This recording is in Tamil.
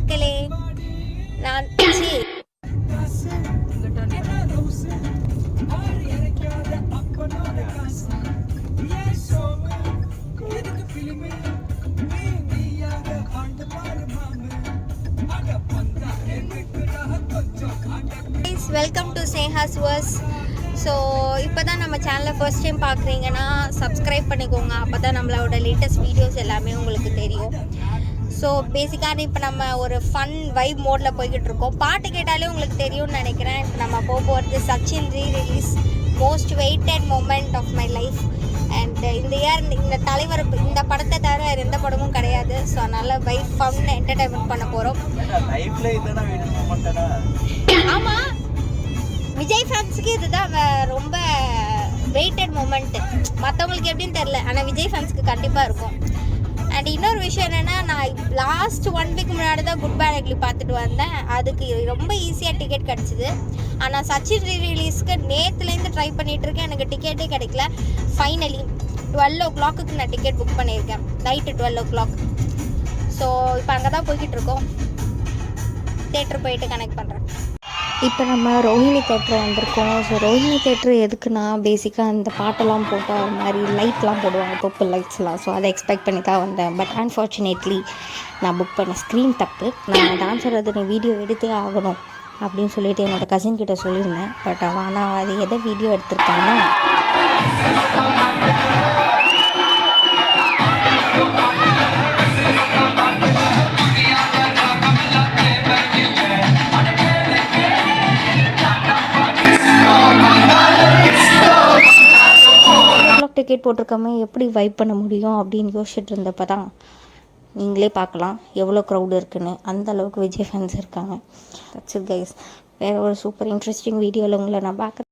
மக்களே. நான் welcome to Sneha's verse. So இப்போ தான் நம்ம சேனலை ஃபர்ஸ்ட் டைம் பார்க்குறீங்கன்னா சப்ஸ்கிரைப் பண்ணிக்கோங்க. அப்போ தான் நம்மளோட லேட்டஸ்ட் வீடியோஸ் எல்லாமே உங்களுக்கு தெரியும். ஸோ பேசிக்காக இப்போ நம்ம ஒரு ஃபன் வைப் மோடில் போய்கிட்டு இருக்கோம். பாட்டு கேட்டாலே உங்களுக்கு தெரியும்னு நினைக்கிறேன். இப்போ நம்ம போகிறது Sachin re-release most waited moment of my life. And இந்த இயர் இந்த தலைவர் இந்த படத்தை தவிர வேறு எந்த படமும் கிடையாது. ஸோ அதனால் வைப் ஃபன் என்டர்டைன்மெண்ட் பண்ண போகிறோம். ஆமாம், விஜய் ஃபேன்ஸுக்கு இதுதான் ரொம்ப வெயிட்டட் மூமெண்ட்டு. மற்றவங்களுக்கு எப்படின்னு தெரில, ஆனால் விஜய் ஃபேன்ஸுக்கு கண்டிப்பாக இருக்கும். அண்ட் இன்னொரு விஷயம் என்னென்னா, நான் லாஸ்ட் 1 வீக் முன்னாடி தான் குட் பேட் அக்லி பார்த்துட்டு வந்தேன். அதுக்கு ரொம்ப ஈஸியாக டிக்கெட் கிடச்சிது. ஆனால் சச்சின் ரீ-ரிலீஸ்க்கு நேற்றுலேருந்து ட்ரை பண்ணிகிட்ருக்கேன், எனக்கு டிக்கெட்டே கிடைக்கல. ஃபைனலி 12 o'clock நான் டிக்கெட் புக் பண்ணியிருக்கேன், நைட்டு 12 o'clock. ஸோ இப்போ அங்கே தான் போய்கிட்டு இருக்கோம். தேட்டர் போயிட்டு கனெக்ட் பண்ணுறேன். இப்போ நம்ம ரோஹிணி தேட்டர் வந்திருக்கோம். ஸோ ரோஹிணி தேட்டர் எதுக்குன்னா, பேசிக்காக அந்த பாட்டெல்லாம் போட்டால் ஒரு மாதிரி லைட்லாம் போடுவாங்க, பர்பிள் லைட்ஸ்லாம். ஸோ அதை எக்ஸ்பெக்ட் பண்ணி தான் வந்தேன். பட் அன்ஃபார்ச்சுனேட்லி நான் புக் பண்ண ஸ்க்ரீன் தப்பு. நான் டான்ஸ் ஆடுறது நீ வீடியோ எடுத்தே ஆகணும் அப்படின்னு சொல்லிட்டு என்னோடய கசின் கிட்டே சொல்லியிருந்தேன். பட் ஆனால் அது எதை வீடியோ எடுத்திருக்காங்கன்னா, டிக்கெட் போட்டிருக்காம எப்படி வைப் பண்ண முடியும் அப்படின்னு யோசிச்சுட்டு இருந்தப்போ தான் நீங்களே பார்க்கலாம் எவ்வளோ க்ரௌடு இருக்குன்னு. அந்த அளவுக்கு விஜய் ஃபேன்ஸ் இருக்காங்க. That's it guys. வேறு ஒரு சூப்பர் இன்ட்ரெஸ்டிங் வீடியோவில் உங்களை நான் பார்க்குறேன்.